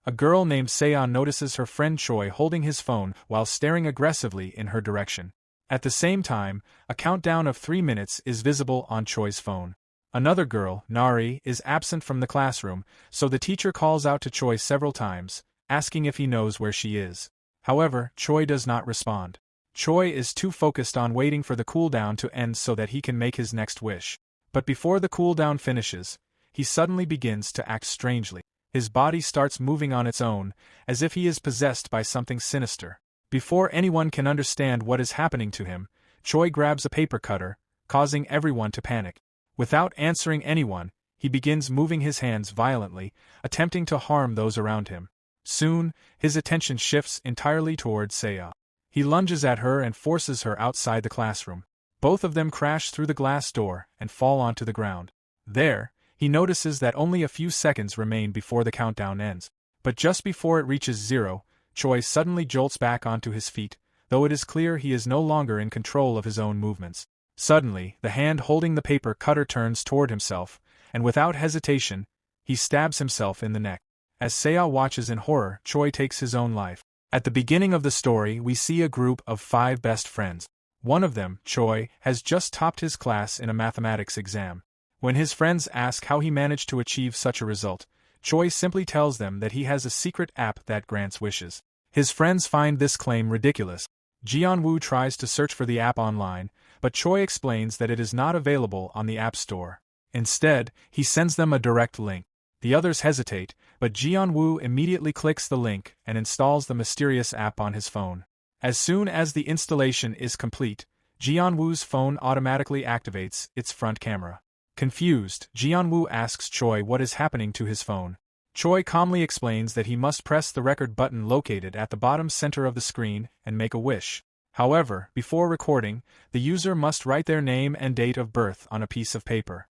A girl named Seon notices her friend Choi holding his phone while staring aggressively in her direction. At the same time, a countdown of 3 minutes is visible on Choi's phone. Another girl, Nari, is absent from the classroom, so the teacher calls out to Choi several times, asking if he knows where she is. However, Choi does not respond. Choi is too focused on waiting for the cooldown to end so that he can make his next wish. But before the cooldown finishes, he suddenly begins to act strangely. His body starts moving on its own, as if he is possessed by something sinister. Before anyone can understand what is happening to him, Choi grabs a paper cutter, causing everyone to panic. Without answering anyone, he begins moving his hands violently, attempting to harm those around him. Soon, his attention shifts entirely towards Seiya. He lunges at her and forces her outside the classroom. Both of them crash through the glass door and fall onto the ground. There, he notices that only a few seconds remain before the countdown ends. But just before it reaches 0, Choi suddenly jolts back onto his feet, though it is clear he is no longer in control of his own movements. Suddenly, the hand holding the paper cutter turns toward himself, and without hesitation, he stabs himself in the neck. As Seiya watches in horror, Choi takes his own life. At the beginning of the story, we see a group of 5 best friends. One of them, Choi, has just topped his class in a mathematics exam. When his friends ask how he managed to achieve such a result, Choi simply tells them that he has a secret app that grants wishes. His friends find this claim ridiculous. Jianwoo tries to search for the app online, but Choi explains that it is not available on the App Store. Instead, he sends them a direct link. The others hesitate, but Jianwoo immediately clicks the link and installs the mysterious app on his phone. As soon as the installation is complete, Jianwoo's phone automatically activates its front camera. Confused, Jianwoo asks Choi what is happening to his phone. Choi calmly explains that he must press the record button located at the bottom center of the screen and make a wish. However, before recording, the user must write their name and date of birth on a piece of paper.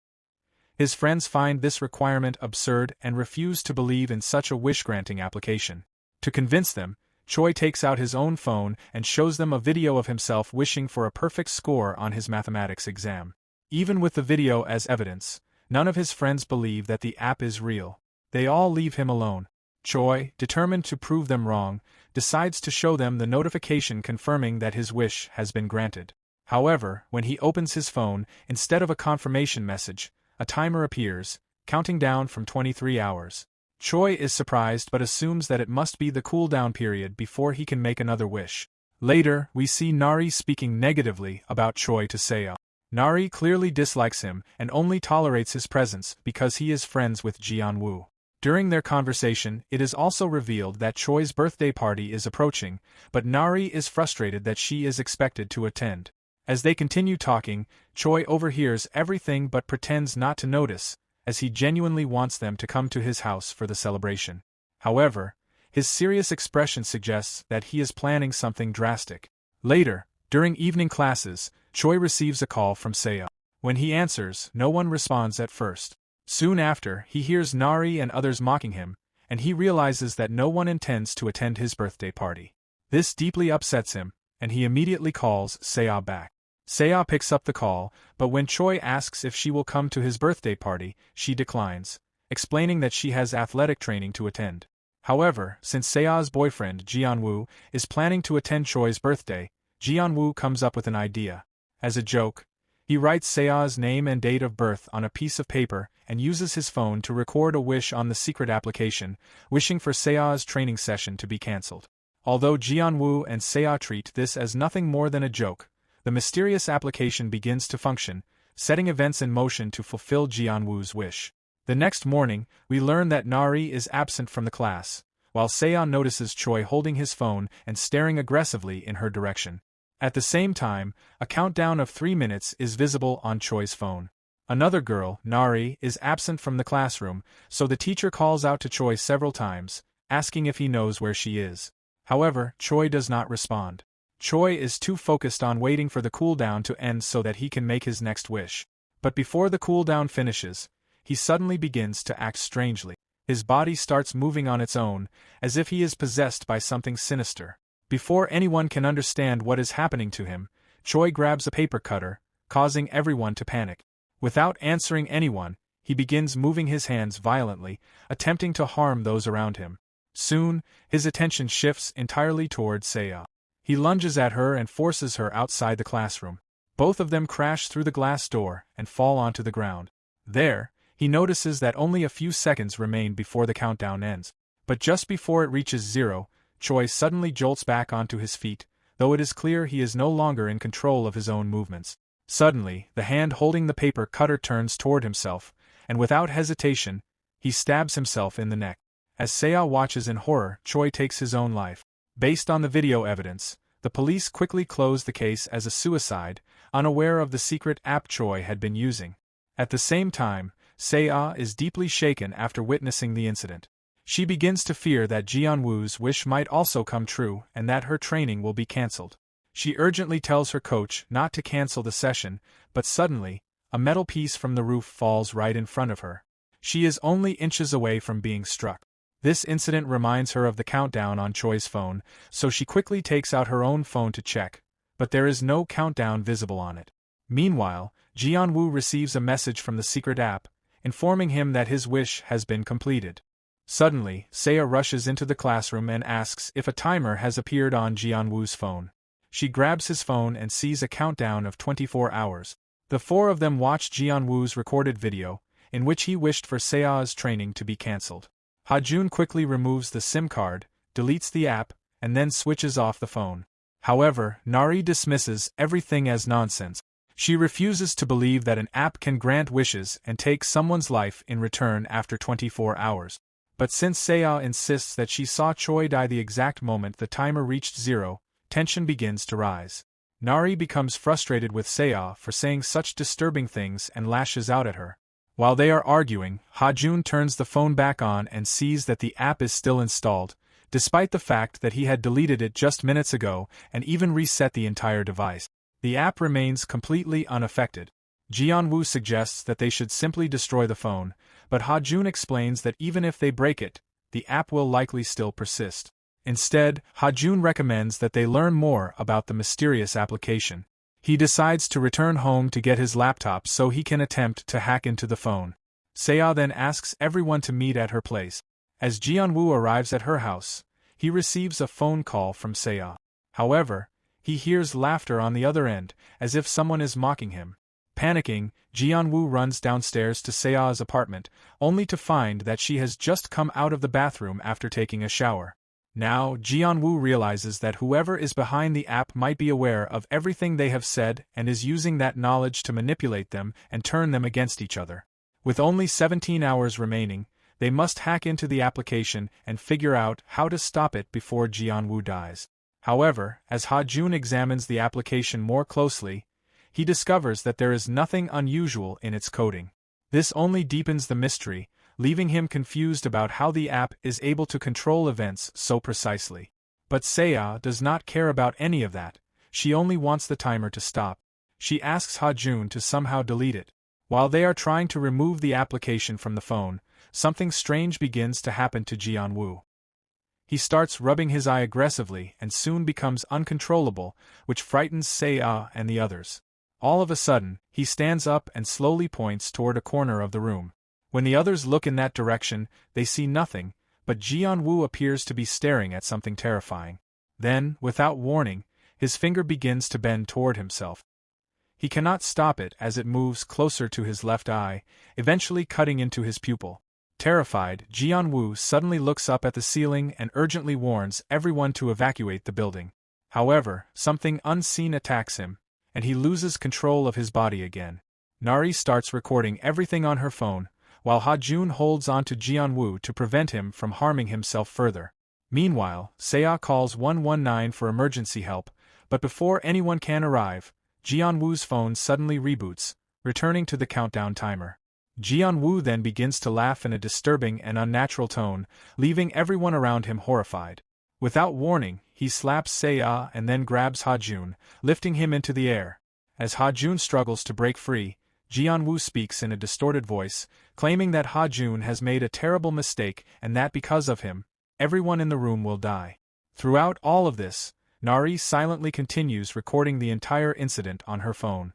His friends find this requirement absurd and refuse to believe in such a wish-granting application. To convince them, Choi takes out his own phone and shows them a video of himself wishing for a perfect score on his mathematics exam. Even with the video as evidence, none of his friends believe that the app is real. They all leave him alone. Choi, determined to prove them wrong, decides to show them the notification confirming that his wish has been granted. However, when he opens his phone, instead of a confirmation message, a timer appears, counting down from 23 hours. Choi is surprised but assumes that it must be the cooldown period before he can make another wish. Later, we see Nari speaking negatively about Choi to Seiya. Nari clearly dislikes him and only tolerates his presence because he is friends with Jianwoo. During their conversation, it is also revealed that Choi's birthday party is approaching, but Nari is frustrated that she is expected to attend. As they continue talking, Choi overhears everything but pretends not to notice, as he genuinely wants them to come to his house for the celebration. However, his serious expression suggests that he is planning something drastic. Later, during evening classes, Choi receives a call from Seiya. When he answers, no one responds at first. Soon after, he hears Nari and others mocking him, and he realizes that no one intends to attend his birthday party. This deeply upsets him, and he immediately calls Seiya back. Seiya picks up the call, but when Choi asks if she will come to his birthday party, she declines, explaining that she has athletic training to attend. However, since Seiya's boyfriend, Jianwoo, is planning to attend Choi's birthday, Jianwoo comes up with an idea. As a joke, he writes Seiya's name and date of birth on a piece of paper and uses his phone to record a wish on the secret application, wishing for Seiya's training session to be cancelled. Although Jianwoo and Seiya treat this as nothing more than a joke, the mysterious application begins to function, setting events in motion to fulfill Jianwoo's wish. The next morning, we learn that Nari is absent from the class, while Seiya notices Choi holding his phone and staring aggressively in her direction. At the same time, a countdown of 3 minutes is visible on Choi's phone. Another girl, Nari, is absent from the classroom, so the teacher calls out to Choi several times, asking if he knows where she is. However, Choi does not respond. Choi is too focused on waiting for the cooldown to end so that he can make his next wish. But before the cooldown finishes, he suddenly begins to act strangely. His body starts moving on its own, as if he is possessed by something sinister. Before anyone can understand what is happening to him, Choi grabs a paper cutter, causing everyone to panic. Without answering anyone, he begins moving his hands violently, attempting to harm those around him. Soon, his attention shifts entirely toward Seiya. He lunges at her and forces her outside the classroom. Both of them crash through the glass door and fall onto the ground. There, he notices that only a few seconds remain before the countdown ends. But just before it reaches 0, Choi suddenly jolts back onto his feet, though it is clear he is no longer in control of his own movements. Suddenly, the hand holding the paper cutter turns toward himself, and without hesitation, he stabs himself in the neck. As Seiya watches in horror, Choi takes his own life. Based on the video evidence, the police quickly close the case as a suicide, unaware of the secret app Choi had been using. At the same time, Seiya is deeply shaken after witnessing the incident. She begins to fear that Jianwoo's wish might also come true and that her training will be cancelled. She urgently tells her coach not to cancel the session, but suddenly, a metal piece from the roof falls right in front of her. She is only inches away from being struck. This incident reminds her of the countdown on Choi's phone, so she quickly takes out her own phone to check, but there is no countdown visible on it. Meanwhile, Jianwoo receives a message from the secret app, informing him that his wish has been completed. Suddenly, Seiya rushes into the classroom and asks if a timer has appeared on Jianwoo's phone. She grabs his phone and sees a countdown of 24 hours. The four of them watch Jianwoo's recorded video, in which he wished for Seiya's training to be cancelled. Ha-jun quickly removes the SIM card, deletes the app, and then switches off the phone. However, Nari dismisses everything as nonsense. She refuses to believe that an app can grant wishes and take someone's life in return after 24 hours. But since Seiya insists that she saw Choi die the exact moment the timer reached 0, tension begins to rise. Nari becomes frustrated with Seiya for saying such disturbing things and lashes out at her. While they are arguing, Ha-jun turns the phone back on and sees that the app is still installed, despite the fact that he had deleted it just minutes ago and even reset the entire device. The app remains completely unaffected. Jianwoo suggests that they should simply destroy the phone, but Ha-jun explains that even if they break it, the app will likely still persist. Instead, Ha-jun recommends that they learn more about the mysterious application. He decides to return home to get his laptop so he can attempt to hack into the phone. Seiya then asks everyone to meet at her place. As Jianwoo arrives at her house, he receives a phone call from Seiya. However, he hears laughter on the other end, as if someone is mocking him. Panicking, Jianwoo runs downstairs to Seiya's apartment, only to find that she has just come out of the bathroom after taking a shower. Now, Jianwoo realizes that whoever is behind the app might be aware of everything they have said and is using that knowledge to manipulate them and turn them against each other. With only 17 hours remaining, they must hack into the application and figure out how to stop it before Jianwoo dies. However, as Ha-jun examines the application more closely, he discovers that there is nothing unusual in its coding. This only deepens the mystery, leaving him confused about how the app is able to control events so precisely. But Seiya does not care about any of that. She only wants the timer to stop. She asks Ha-jun to somehow delete it. While they are trying to remove the application from the phone, something strange begins to happen to Jianwoo. He starts rubbing his eye aggressively and soon becomes uncontrollable, which frightens Seiya and the others. All of a sudden, he stands up and slowly points toward a corner of the room. When the others look in that direction, they see nothing, but Jianwoo appears to be staring at something terrifying. Then, without warning, his finger begins to bend toward himself. He cannot stop it as it moves closer to his left eye, eventually cutting into his pupil. Terrified, Jianwoo suddenly looks up at the ceiling and urgently warns everyone to evacuate the building. However, something unseen attacks him, and he loses control of his body again. Nari starts recording everything on her phone, while Ha-jun holds on to Jianwoo to prevent him from harming himself further. Meanwhile, Seiya calls 119 for emergency help, but before anyone can arrive, Jianwoo's phone suddenly reboots, returning to the countdown timer. Jianwoo then begins to laugh in a disturbing and unnatural tone, leaving everyone around him horrified. Without warning, he slaps Seiya and then grabs Ha-jun, lifting him into the air. As Ha-jun struggles to break free, Jianwoo speaks in a distorted voice, claiming that Ha-jun has made a terrible mistake and that because of him, everyone in the room will die. Throughout all of this, Nari silently continues recording the entire incident on her phone.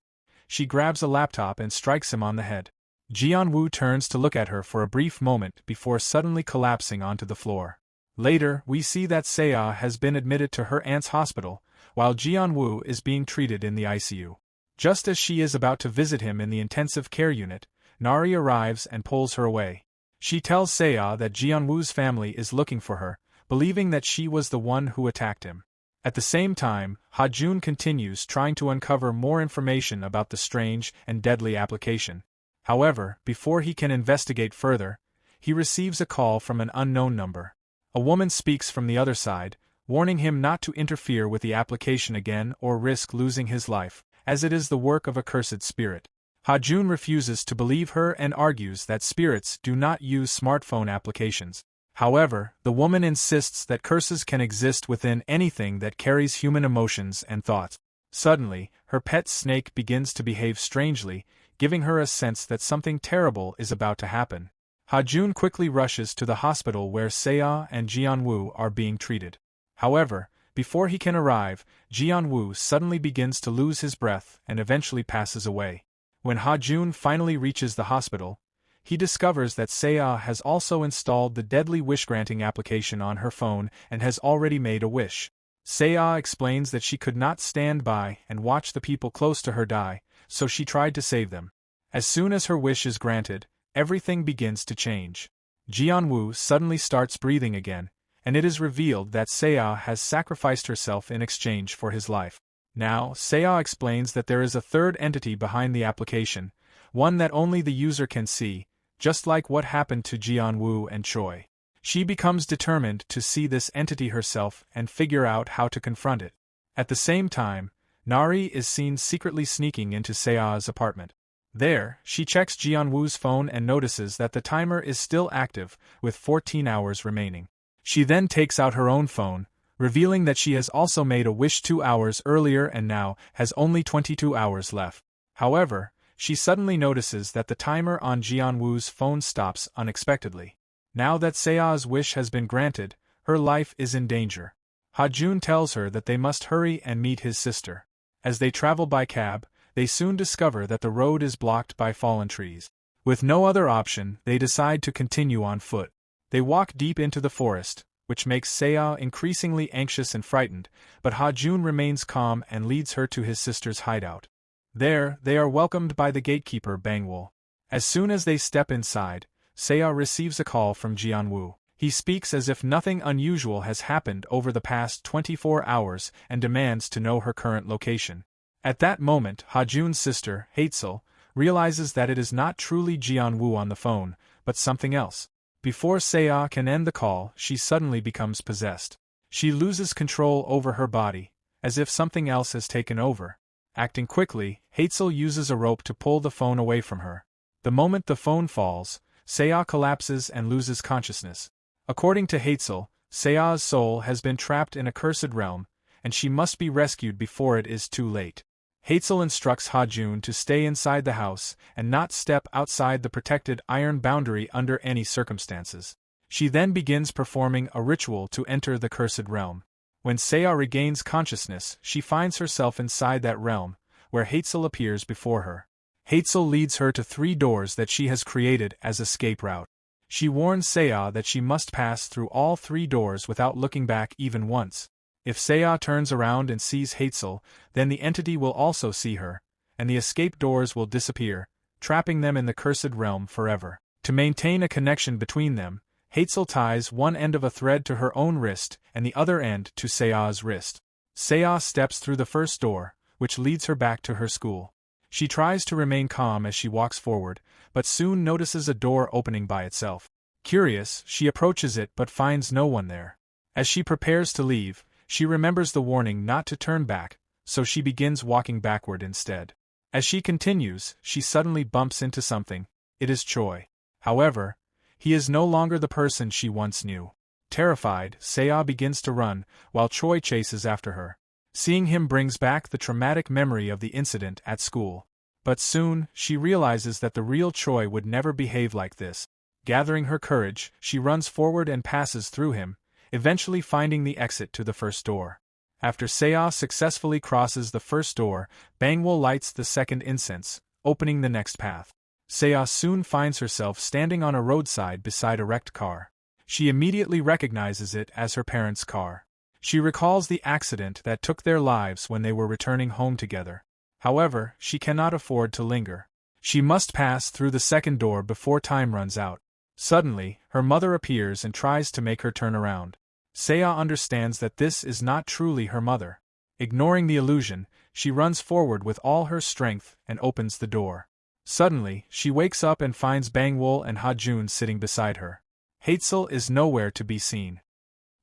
She grabs a laptop and strikes him on the head. Jianwoo turns to look at her for a brief moment before suddenly collapsing onto the floor. Later, we see that Seiya has been admitted to her aunt's hospital, while Jianwoo is being treated in the ICU. Just as she is about to visit him in the intensive care unit, Nari arrives and pulls her away. She tells Seiya that Jianwoo's family is looking for her, believing that she was the one who attacked him. At the same time, Ha-jun continues trying to uncover more information about the strange and deadly application. However, before he can investigate further, he receives a call from an unknown number. A woman speaks from the other side, warning him not to interfere with the application again or risk losing his life, as it is the work of a cursed spirit. Ha-jun refuses to believe her and argues that spirits do not use smartphone applications. However, the woman insists that curses can exist within anything that carries human emotions and thoughts. Suddenly, her pet snake begins to behave strangely, giving her a sense that something terrible is about to happen. Ha-jun quickly rushes to the hospital where Seiya and Jianwoo are being treated. However, before he can arrive, Jianwoo suddenly begins to lose his breath and eventually passes away. When Ha-jun finally reaches the hospital, he discovers that Seiya has also installed the deadly wish-granting application on her phone and has already made a wish. Seiya explains that she could not stand by and watch the people close to her die, so she tried to save them. As soon as her wish is granted, everything begins to change. Jianwoo suddenly starts breathing again, and it is revealed that Seiya has sacrificed herself in exchange for his life. Now, Seiya explains that there is a third entity behind the application, one that only the user can see, just like what happened to Jianwoo and Choi. She becomes determined to see this entity herself and figure out how to confront it. At the same time, Nari is seen secretly sneaking into Seiya's apartment. There, she checks Jianwoo's phone and notices that the timer is still active, with 14 hours remaining. She then takes out her own phone, revealing that she has also made a wish 2 hours earlier and now has only 22 hours left. However, she suddenly notices that the timer on Jianwoo's phone stops unexpectedly. Now that Seiya's wish has been granted, her life is in danger. Ha-jun tells her that they must hurry and meet his sister. As they travel by cab, they soon discover that the road is blocked by fallen trees. With no other option, they decide to continue on foot. They walk deep into the forest, which makes Seiya increasingly anxious and frightened, but Ha-jun remains calm and leads her to his sister's hideout. There, they are welcomed by the gatekeeper Bangwoo. As soon as they step inside, Seiya receives a call from Jianwoo. He speaks as if nothing unusual has happened over the past 24 hours and demands to know her current location. At that moment, Ha-jun's sister, Hazel, realizes that it is not truly Jianwoo on the phone, but something else. Before Seiya can end the call, she suddenly becomes possessed. She loses control over her body, as if something else has taken over. Acting quickly, Hazel uses a rope to pull the phone away from her. The moment the phone falls, Seiya collapses and loses consciousness. According to Hazel, Seiya's soul has been trapped in a cursed realm, and she must be rescued before it is too late. Hazel instructs Ha-jun to stay inside the house and not step outside the protected iron boundary under any circumstances. She then begins performing a ritual to enter the cursed realm. When Seiya regains consciousness, she finds herself inside that realm, where Hazel appears before her. Hazel leads her to 3 doors that she has created as escape route. She warns Seiya that she must pass through all 3 doors without looking back even once. If Seiya turns around and sees Hazel, then the entity will also see her, and the escape doors will disappear, trapping them in the cursed realm forever. To maintain a connection between them, Hazel ties one end of a thread to her own wrist and the other end to Seiya's wrist. Seiya steps through the first door, which leads her back to her school. She tries to remain calm as she walks forward, but soon notices a door opening by itself. Curious, she approaches it but finds no one there. As she prepares to leave, she remembers the warning not to turn back, so she begins walking backward instead. As she continues, she suddenly bumps into something. It is Choi. However, he is no longer the person she once knew. Terrified, Seiya begins to run, while Choi chases after her. Seeing him brings back the traumatic memory of the incident at school. But soon, she realizes that the real Choi would never behave like this. Gathering her courage, she runs forward and passes through him, eventually finding the exit to the first door. After Seiya successfully crosses the first door, Bangwoo lights the second incense, opening the next path. Seiya soon finds herself standing on a roadside beside a wrecked car. She immediately recognizes it as her parents' car. She recalls the accident that took their lives when they were returning home together. However, she cannot afford to linger. She must pass through the second door before time runs out. Suddenly, her mother appears and tries to make her turn around. Seiya understands that this is not truly her mother. Ignoring the illusion, she runs forward with all her strength and opens the door. Suddenly, she wakes up and finds Bangwol and Ha-jun sitting beside her. Hazel is nowhere to be seen.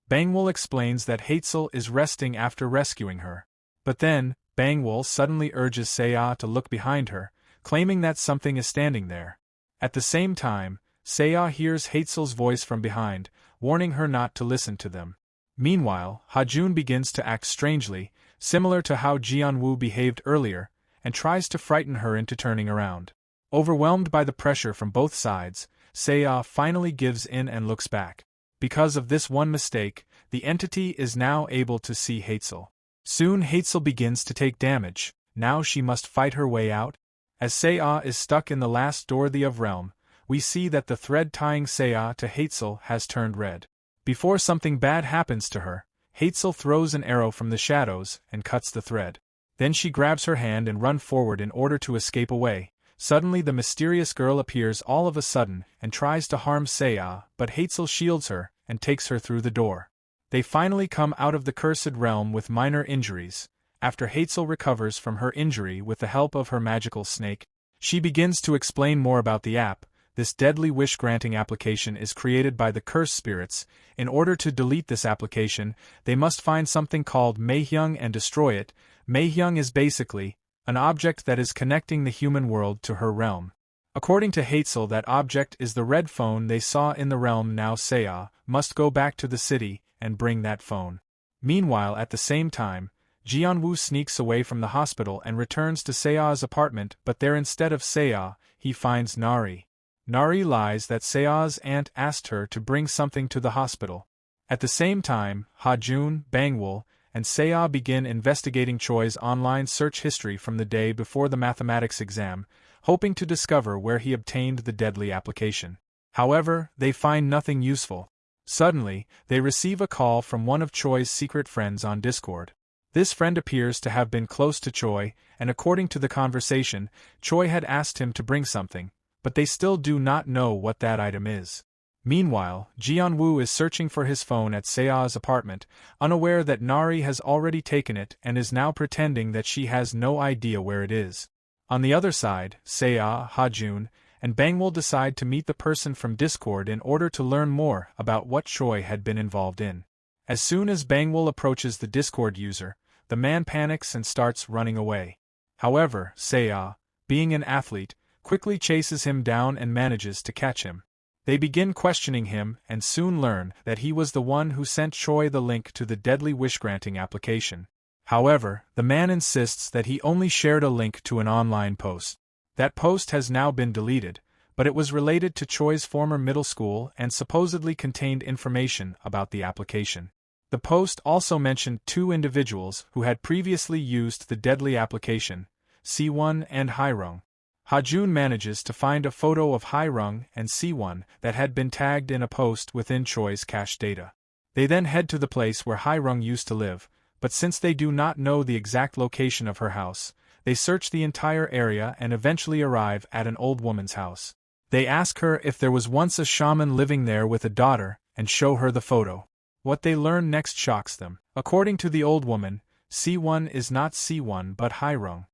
Bangwol explains that Hazel is resting after rescuing her. But then, Bangwol suddenly urges Seiya to look behind her, claiming that something is standing there. At the same time, Seiya hears Hazel's voice from behind, warning her not to listen to them. Meanwhile, Ha-jun begins to act strangely, similar to how Jianwoo behaved earlier, and tries to frighten her into turning around. Overwhelmed by the pressure from both sides, Seiya finally gives in and looks back. Because of this one mistake, the entity is now able to see Hazel. Soon Hazel begins to take damage. Now she must fight her way out. As Seiya is stuck in the last door of realm, we see that the thread tying Seiya to Hazel has turned red. Before something bad happens to her, Hazel throws an arrow from the shadows and cuts the thread. Then she grabs her hand and runs forward in order to escape away. Suddenly the mysterious girl appears all of a sudden and tries to harm Seiya, but Hazel shields her and takes her through the door. They finally come out of the cursed realm with minor injuries. After Hazel recovers from her injury with the help of her magical snake, she begins to explain more about the app. This deadly wish-granting application is created by the curse spirits. In order to delete this application, they must find something called Meihyung and destroy it. Meihyung is basically an object that is connecting the human world to her realm. According to Hazel, that object is the red phone they saw in the realm. Now Seiya must go back to the city and bring that phone. Meanwhile, at the same time, Jianwoo sneaks away from the hospital and returns to Seiya's apartment, but there instead of Seiya, he finds Nari. Nari lies that Seiya's aunt asked her to bring something to the hospital. At the same time, Ha-jun, Bangwol, and Seiya begin investigating Choi's online search history from the day before the mathematics exam, hoping to discover where he obtained the deadly application. However, they find nothing useful. Suddenly, they receive a call from one of Choi's secret friends on Discord. This friend appears to have been close to Choi, and according to the conversation, Choi had asked him to bring something, but they still do not know what that item is. Meanwhile, Jianwoo is searching for his phone at Seiya's apartment, unaware that Nari has already taken it and is now pretending that she has no idea where it is. On the other side, Seiya, Ha-jun, and Bangwol decide to meet the person from Discord in order to learn more about what Choi had been involved in. As soon as Bangwol approaches the Discord user, the man panics and starts running away. However, Seiya, being an athlete, quickly chases him down and manages to catch him. They begin questioning him and soon learn that he was the one who sent Choi the link to the deadly wish-granting application. However, the man insists that he only shared a link to an online post. That post has now been deleted, but it was related to Choi's former middle school and supposedly contained information about the application. The post also mentioned two individuals who had previously used the deadly application, Si-won and Hairung. Ha-jun manages to find a photo of Hairung and Si-won that had been tagged in a post within Choi's cache data. They then head to the place where Hairung used to live, but since they do not know the exact location of her house, they search the entire area and eventually arrive at an old woman's house. They ask her if there was once a shaman living there with a daughter, and show her the photo. What they learn next shocks them. According to the old woman, Si-won is not Si-won but Hairung.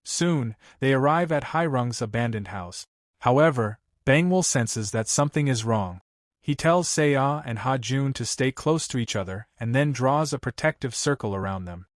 Soon, they arrive at Hairung's abandoned house. However, Bangwol senses that something is wrong. He tells Seiya and Ha-jun to stay close to each other and then draws a protective circle around them.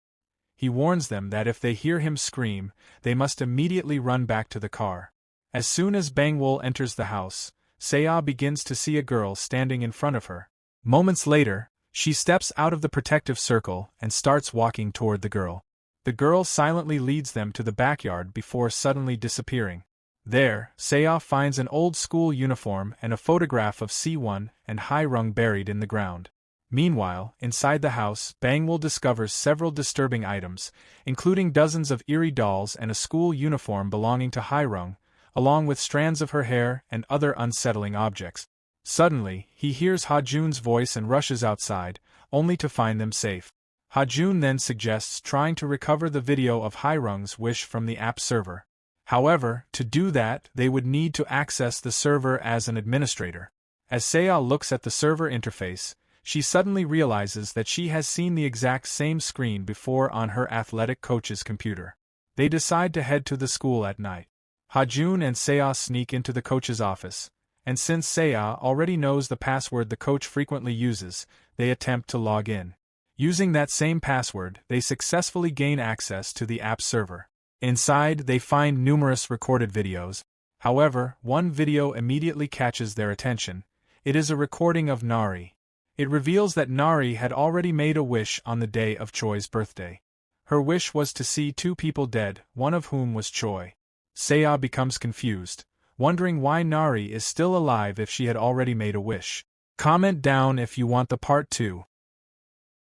He warns them that if they hear him scream, they must immediately run back to the car. As soon as Bangwol enters the house, Seiya begins to see a girl standing in front of her. Moments later, she steps out of the protective circle and starts walking toward the girl. The girl silently leads them to the backyard before suddenly disappearing. There, Seiya finds an old school uniform and a photograph of Si-won and Hairung buried in the ground. Meanwhile, inside the house, Bangwol discovers several disturbing items, including dozens of eerie dolls and a school uniform belonging to Hairung, along with strands of her hair and other unsettling objects. Suddenly, he hears Ha-jun's voice and rushes outside, only to find them safe. Ha-jun then suggests trying to recover the video of Hairung's wish from the app server. However, to do that, they would need to access the server as an administrator. As Seiya looks at the server interface, she suddenly realizes that she has seen the exact same screen before on her athletic coach's computer. They decide to head to the school at night. Ha-jun and Seiya sneak into the coach's office, and since Seiya already knows the password the coach frequently uses, they attempt to log in. Using that same password, they successfully gain access to the app server. Inside, they find numerous recorded videos. However, one video immediately catches their attention. It is a recording of Nari. It reveals that Nari had already made a wish on the day of Choi's birthday. Her wish was to see two people dead, one of whom was Choi. Seiya becomes confused, wondering why Nari is still alive if she had already made a wish. Comment down if you want the part 2.